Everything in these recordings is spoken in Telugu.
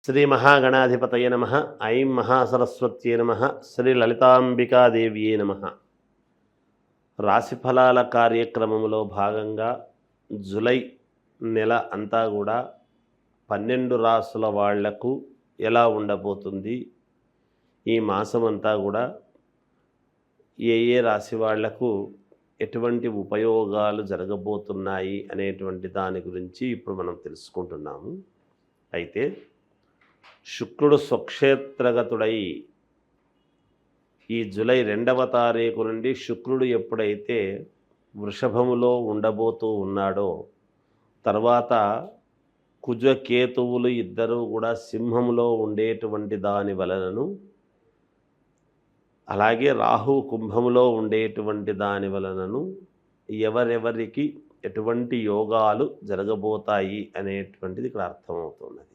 శ్రీ మహాగణాధిపతయ నమ. ఐం మహాసరస్వత్యే నమ. శ్రీ లలితాంబికాదేవ్యే నమ. రాశిఫలాల కార్యక్రమంలో భాగంగా జూలై నెల అంతా కూడా 12 రాసుల వాళ్లకు ఎలా ఉండబోతుంది, ఈ మాసం అంతా కూడా ఏ ఏ రాశి వాళ్లకు ఎటువంటి ఉపయోగాలు జరగబోతున్నాయి అనేటువంటి దాని గురించి ఇప్పుడు మనం తెలుసుకుంటున్నాము. అయితే శుక్రుడు స్వక్షేత్రగతుడై ఈ జూలై 2వ తారీఖు నుండి శుక్రుడు ఎప్పుడైతే వృషభములో ఉండబోతూ ఉన్నాడో, తర్వాత కుజకేతువులు ఇద్దరూ కూడా సింహములో ఉండేటువంటి దాని వలనను, అలాగే రాహు కుంభములో ఉండేటువంటి దాని వలనను ఎవరెవరికి ఎటువంటి యోగాలు జరగబోతాయి అనేటువంటిది ఇక్కడ అర్థమవుతున్నది.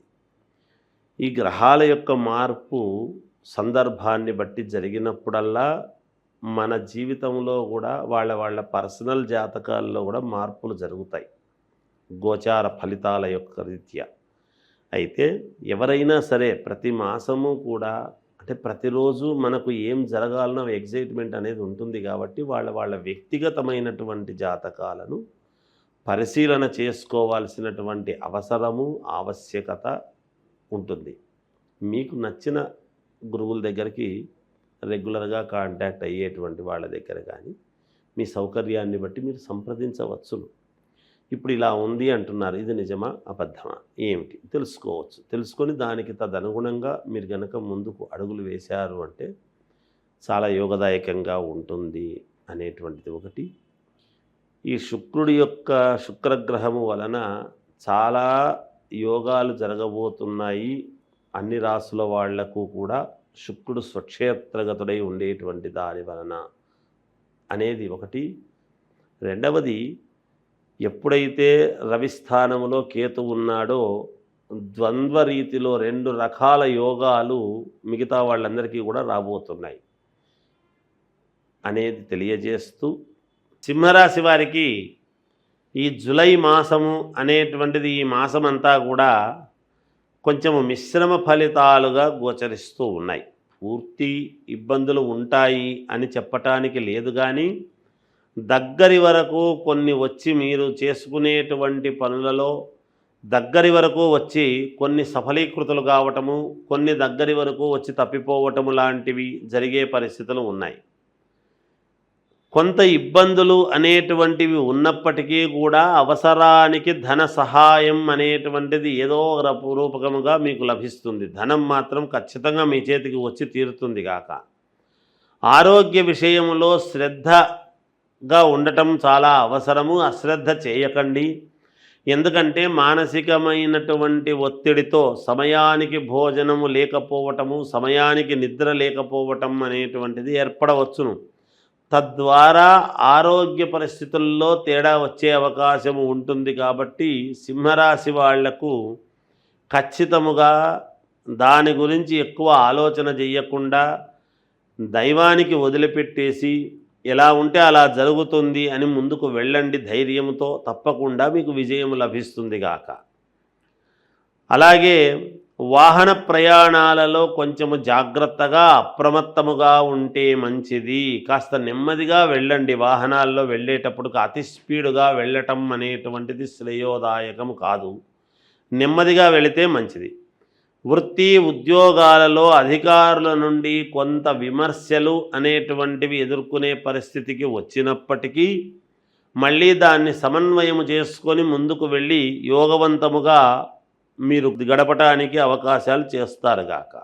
ఈ గ్రహాల యొక్క మార్పు సందర్భాన్ని బట్టి జరిగినప్పుడల్లా మన జీవితంలో కూడా వాళ్ళ పర్సనల్ జాతకాల్లో కూడా మార్పులు జరుగుతాయి, గోచార ఫలితాల యొక్క రీత్యా. అయితే ఎవరైనా సరే ప్రతి మాసము కూడా, అంటే ప్రతిరోజు మనకు ఏం జరగాలనో ఎగ్జైట్మెంట్ అనేది ఉంటుంది కాబట్టి వాళ్ళ వ్యక్తిగతమైనటువంటి జాతకాలను పరిశీలన చేసుకోవాల్సినటువంటి అవసరము, ఆవశ్యకత ఉంటుంది. మీకు నచ్చిన గురువుల దగ్గరికి రెగ్యులర్గా కాంటాక్ట్ అయ్యేటువంటి వాళ్ళ దగ్గర కానీ మీ సౌకర్యాన్ని బట్టి మీరు సంప్రదించవచ్చును. ఇప్పుడు ఇలా ఉంది అంటున్నారు, ఇది నిజమా అబద్ధమా ఏమిటి తెలుసుకోవచ్చు. తెలుసుకొని దానికి తదనుగుణంగా మీరు కనుక ముందుకు అడుగులు వేశారు అంటే చాలా యోగదాయకంగా ఉంటుంది అనేటువంటిది ఒకటి. ఈ శుక్రుడి యొక్క శుక్రగ్రహము వలన చాలా యోగాలు జరగబోతున్నాయి అన్ని రాసుల వాళ్లకు కూడా, శుక్రుడు స్వక్షేత్రగతుడై ఉండేటువంటి దాని వలన అనేది ఒకటి. రెండవది, ఎప్పుడైతే రవి స్థానములో కేతు ఉన్నాడో ద్వంద్వ రీతిలో 2 రకాల యోగాలు మిగతా వాళ్ళందరికీ కూడా రాబోతున్నాయి అనేది తెలియజేస్తూ, సింహరాశి వారికి ఈ జూలై మాసము అనేటువంటిది ఈ మాసమంతా కూడా కొంచెం మిశ్రమ ఫలితాలుగా గోచరిస్తూ ఉన్నాయి. పూర్తి ఇబ్బందులు ఉంటాయి అని చెప్పటానికి లేదు, కానీ దగ్గరి వరకు కొన్ని వచ్చి మీరు చేసుకునేటువంటి పనులలో దగ్గరి వరకు వచ్చి కొన్ని సఫలీకృతులు కావటము, కొన్ని దగ్గరి వరకు వచ్చి తప్పిపోవటము లాంటివి జరిగే పరిస్థితులు ఉన్నాయి. కొంత ఇబ్బందులు అనేటువంటివి ఉన్నప్పటికీ కూడా అవసరానికి ధన సహాయం అనేటువంటిది ఏదో రూపకముగా మీకు లభిస్తుంది. ధనం మాత్రం ఖచ్చితంగా మీ చేతికి వచ్చి తీరుతుంది గాక. ఆరోగ్య విషయంలో శ్రద్ధగా ఉండటం చాలా అవసరము. అశ్రద్ధ చేయకండి. ఎందుకంటే మానసికమైనటువంటి ఒత్తిడితో సమయానికి భోజనము లేకపోవటము, సమయానికి నిద్ర లేకపోవటం అనేటువంటిది ఏర్పడవచ్చును. తద్వారా ఆరోగ్య పరిస్థితుల్లో తేడా వచ్చే అవకాశము ఉంటుంది. కాబట్టి సింహరాశి వాళ్లకు ఖచ్చితముగా దాని గురించి ఎక్కువ ఆలోచన చేయకుండా దైవానికి వదిలిపెట్టేసి ఎలా ఉంటే అలా జరుగుతుంది అని ముందుకు వెళ్ళండి. ధైర్యంతో తప్పకుండా మీకు విజయం లభిస్తుంది గాక. అలాగే వాహన ప్రయాణాలలో కొంచెము జాగ్రత్తగా అప్రమత్తముగా ఉంటే మంచిది. కాస్త నెమ్మదిగా వెళ్ళండి. వాహనాల్లో వెళ్ళేటప్పుడు అతి స్పీడుగా వెళ్ళటం అనేటువంటిది శ్రేయోదాయకం కాదు. నెమ్మదిగా వెళితే మంచిది. వృత్తి ఉద్యోగాలలో అధికారుల నుండి కొంత విమర్శలు అనేటువంటివి ఎదుర్కొనే పరిస్థితికి వచ్చినప్పటికీ మళ్ళీ దాన్ని సమన్వయము చేసుకొని ముందుకు వెళ్ళి యోగవంతముగా మీరు గడపటానికి అవకాశాలు చేస్తారుగాక.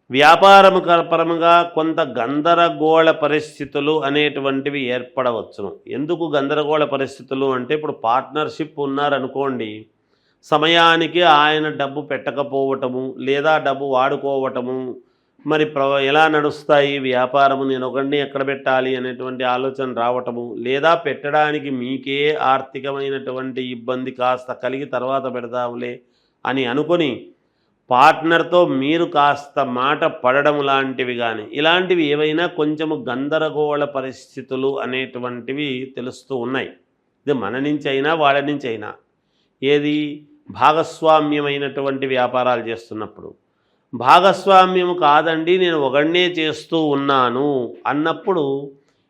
వ్యాపారము పరముగా కొంత గందరగోళ పరిస్థితులు అనేటువంటివి ఏర్పడవచ్చును. ఎందుకు గందరగోళ పరిస్థితులు అంటే, ఇప్పుడు పార్ట్నర్షిప్ ఉన్నారనుకోండి, సమయానికి ఆయన డబ్బు పెట్టకపోవటము లేదా డబ్బు వాడుకోవటము, మరి ఎలా నడుస్తాయి వ్యాపారము, నేను ఒకడిని ఎక్కడ పెట్టాలి అనేటువంటి ఆలోచన రావటము, లేదా పెట్టడానికి మీకే ఆర్థికమైనటువంటి ఇబ్బంది కాస్త కలిగి తర్వాత పెడదాంలే అని అనుకొని పార్ట్నర్తో మీరు కాస్త మాట పడడం లాంటివి కానీ, ఇలాంటివి ఏవైనా కొంచెము గందరగోళ పరిస్థితులు అనేటువంటివి తెలుస్తూ ఉన్నాయి. ఇది మన నుంచి అయినా వాళ్ళ నుంచి అయినా. ఏది భాగస్వామ్యమైనటువంటి వ్యాపారాలు చేస్తున్నప్పుడు. భాగస్వామ్యం కాదండి, నేను ఒకడినే చేస్తూ ఉన్నాను అన్నప్పుడు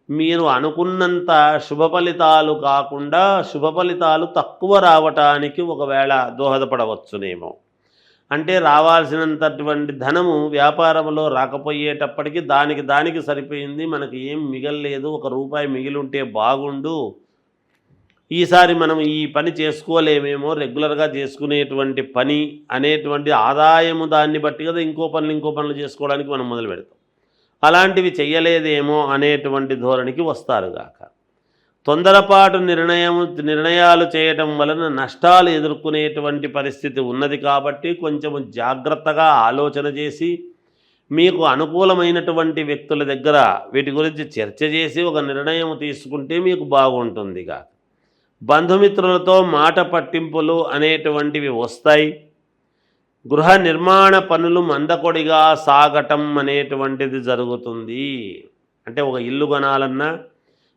మీరు అనుకున్నంత శుభ ఫలితాలు కాకుండా శుభ ఫలితాలు తక్కువ రావటానికి ఒకవేళ దోహదపడవచ్చునేమో. అంటే రావాల్సినంతటువంటి ధనము వ్యాపారంలో రాకపోయేటప్పటికి దానికి సరిపోయింది, మనకి ఏం మిగలలేదు, ₹1 మిగిలి ఉంటే బాగుండు, ఈసారి మనం ఈ పని చేసుకోలేమేమో, రెగ్యులర్గా చేసుకునేటువంటి పని అనేటువంటి ఆదాయము దాన్ని బట్టి కదా ఇంకో పనులు చేసుకోవడానికి మనం మొదలు పెడతాం. అలాంటివి చెయ్యలేదేమో అనేటువంటి ధోరణికి వస్తారుగాక. తొందరపాటు నిర్ణయాలు చేయటం వలన నష్టాలు ఎదుర్కొనేటువంటి పరిస్థితి ఉన్నది కాబట్టి కొంచెము జాగ్రత్తగా ఆలోచన చేసి మీకు అనుకూలమైనటువంటి వ్యక్తుల దగ్గర వీటి గురించి చర్చ చేసి ఒక నిర్ణయం తీసుకుంటే మీకు బాగుంటుందిగా. బంధుమిత్రులతో మాట పట్టింపులు అనేటువంటివి వస్తాయి. గృహ నిర్మాణ పనులు మందకొడిగా సాగటం అనేటువంటిది జరుగుతుంది. అంటే ఒక ఇల్లు కొనాలన్నా,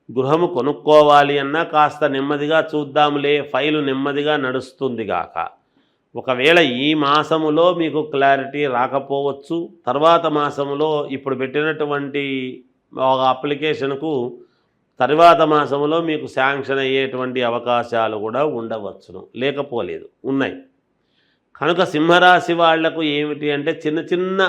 గృహము కొనుక్కోవాలి అన్నా కాస్త నెమ్మదిగా చూద్దాంలే, ఫైలు నెమ్మదిగా నడుస్తుంది గాక. ఒకవేళ ఈ మాసములో మీకు క్లారిటీ రాకపోవచ్చు, తర్వాత మాసములో ఇప్పుడు పెట్టినటువంటి ఒక అప్లికేషన్కు తర్వాత మాసంలో మీకు శాంక్షన్ అయ్యేటువంటి అవకాశాలు కూడా ఉండవచ్చును, లేకపోలేదు, ఉన్నాయి. కనుక సింహరాశి వాళ్లకు ఏమిటి అంటే చిన్న చిన్న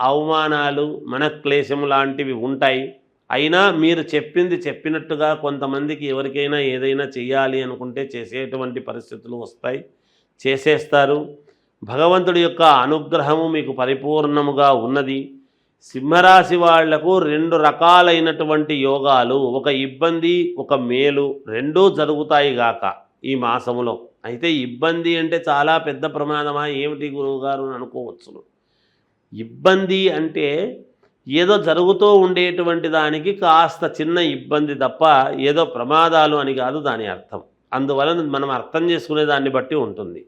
అవమానాలు, మనక్లేశం లాంటివి ఉంటాయి. అయినా మీరు చెప్పింది చెప్పినట్టుగా కొంతమందికి ఎవరికైనా ఏదైనా చెయ్యాలి అనుకుంటే చేసేటువంటి పరిస్థితులు వస్తాయి, చేసేస్తారు. భగవంతుడి యొక్క అనుగ్రహము మీకు పరిపూర్ణముగా ఉన్నది. సింహరాశి వాళ్లకు 2 రకాలైనటువంటి యోగాలు, ఒక ఇబ్బంది, ఒక మేలు, రెండూ జరుగుతాయి గాక ఈ మాసములో. అయితే ఇబ్బంది అంటే చాలా పెద్ద ప్రమాదమా ఏమిటి గురువుగారు అని అనుకోవచ్చును. ఇబ్బంది అంటే ఏదో జరుగుతూ ఉండేటువంటి దానికి కాస్త చిన్న ఇబ్బంది తప్ప ఏదో ప్రమాదాలు అని కాదు దాని అర్థం. అందువలన మనం అర్థం చేసుకునే దాన్ని బట్టి ఉంటుంది.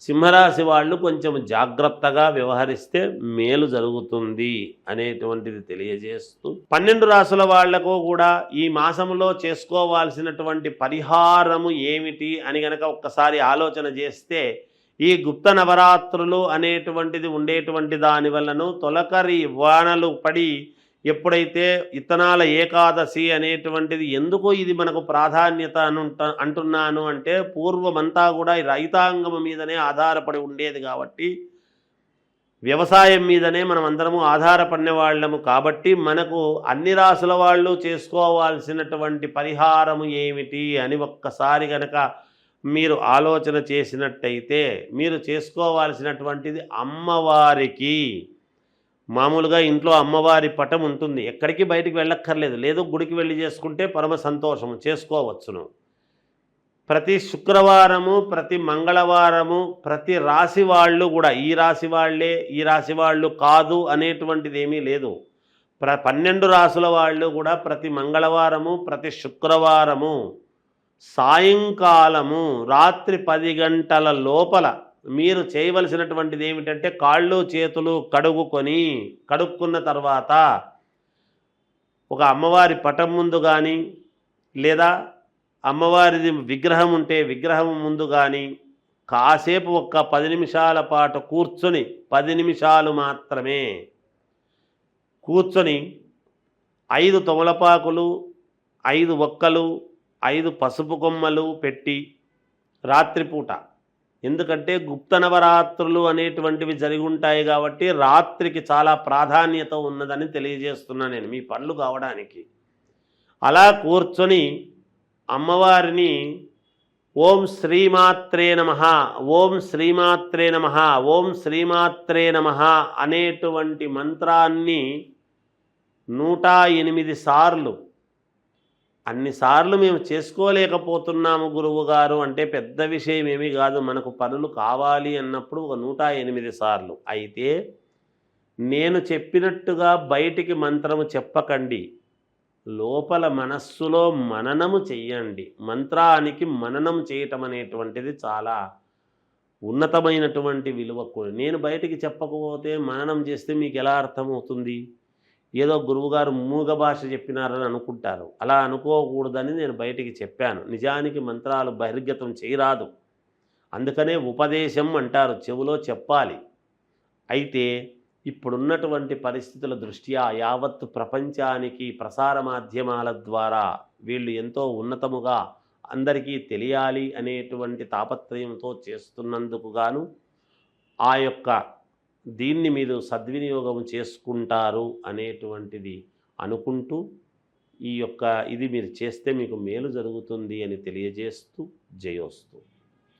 సింహరాశి వాళ్ళు కొంచెం జాగ్రత్తగా వ్యవహరిస్తే మేలు జరుగుతుంది అనేటువంటిది తెలియజేస్తూ 12 రాసుల వాళ్లకు కూడా ఈ మాసంలో చేసుకోవాల్సినటువంటి పరిహారము ఏమిటి అని గనక ఒక్కసారి ఆలోచన చేస్తే, ఈ గుప్త నవరాత్రులు అనేటువంటిది ఉండేటువంటి దాని వల్లను తొలకరి వానలు పడి ఎప్పుడైతే ఇత్తనాల ఏకాదశి అనేటువంటిది, ఎందుకు ఇది మనకు ప్రాధాన్యత అంటున్నాను అంటే పూర్వమంతా కూడా ఈ రైతాంగం మీదనే ఆధారపడి ఉండేది కాబట్టి, వ్యవసాయం మీదనే మనం అందరము ఆధారపడిన వాళ్ళము కాబట్టి మనకు అన్ని రాసుల వాళ్ళు చేసుకోవాల్సినటువంటి పరిహారము ఏమిటి అని ఒక్కసారి గనక మీరు ఆలోచన చేసినట్టయితే, మీరు చేసుకోవాల్సినటువంటిది అమ్మవారికి మామూలుగా ఇంట్లో అమ్మవారి పటం ఉంటుంది, ఎక్కడికి బయటికి వెళ్ళక్కర్లేదు, లేదు గుడికి వెళ్ళి చేసుకుంటే పరమ సంతోషము, చేసుకోవచ్చును. ప్రతి శుక్రవారము, ప్రతి మంగళవారము, ప్రతి రాశి వాళ్ళు కూడా ఈ రాశి వాళ్ళే, ఈ రాశి వాళ్ళు కాదు అనేటువంటిది ఏమీ లేదు. 12 రాసుల వాళ్ళు కూడా ప్రతి మంగళవారము, ప్రతి శుక్రవారము సాయంకాలము రాత్రి 10 గంటల లోపల మీరు చేయవలసినటువంటిది ఏమిటంటే, కాళ్ళు చేతులు కడుక్కున్న తర్వాత ఒక అమ్మవారి పటం ముందు కానీ, లేదా అమ్మవారిది విగ్రహం ఉంటే విగ్రహం ముందు కానీ కాసేపు ఒక్క 10 నిమిషాల పాటు కూర్చొని, 10 నిమిషాలు మాత్రమే కూర్చొని 5 తమలపాకులు, 5 ఒక్కలు, 5 పసుపు కొమ్మలు పెట్టి రాత్రిపూట, ఎందుకంటే గుప్త నవరాత్రులు అనేటువంటివి జరిగి ఉంటాయి కాబట్టి రాత్రికి చాలా ప్రాధాన్యత ఉన్నదని తెలియజేస్తున్నాను నేను మీ పనులు కావడానికి. అలా కూర్చొని అమ్మవారిని ఓం శ్రీమాత్రే నమః, ఓం శ్రీమాత్రే నమః, ఓం శ్రీమాత్రే నమః అనేటువంటి మంత్రాన్ని 108 సార్లు, అన్నిసార్లు మేము చేసుకోలేకపోతున్నాము గురువుగారు అంటే పెద్ద విషయం ఏమీ కాదు. మనకు పనులు కావాలి అన్నప్పుడు ఒక 108 సార్లు. అయితే నేను చెప్పినట్టుగా బయటికి మంత్రము చెప్పకండి, లోపల మనస్సులో మననము చెయ్యండి. మంత్రానికి మననం చేయటం అనేటువంటిది చాలా ఉన్నతమైనటువంటి విలువ. నేను బయటికి చెప్పకపోతే మననం చేస్తే మీకు ఎలా అర్థమవుతుంది? ఏదో గురువుగారు మూగ భాష చెప్పినారని అనుకుంటారు. అలా అనుకోకూడదని నేను బయటికి చెప్పాను. నిజానికి మంత్రాలు బహిర్గతం చేయరాదు. అందుకనే ఉపదేశం అంటారు, చెవులో చెప్పాలి. అయితే ఇప్పుడున్నటువంటి పరిస్థితుల దృష్ట్యా యావత్తు ప్రపంచానికి ప్రసార మాధ్యమాల ద్వారా వీళ్ళు ఎంతో ఉన్నతముగా అందరికీ తెలియాలి అనేటువంటి తాపత్రయంతో చేస్తున్నందుకు గాను ఆ యొక్క దీన్ని మీరు సద్వినియోగం చేసుకుంటారు అనేటువంటిది అనుకుంటూ ఈ యొక్క ఇది మీరు చేస్తే మీకు మేలు జరుగుతుంది అని తెలియజేస్తూ జయోస్తు.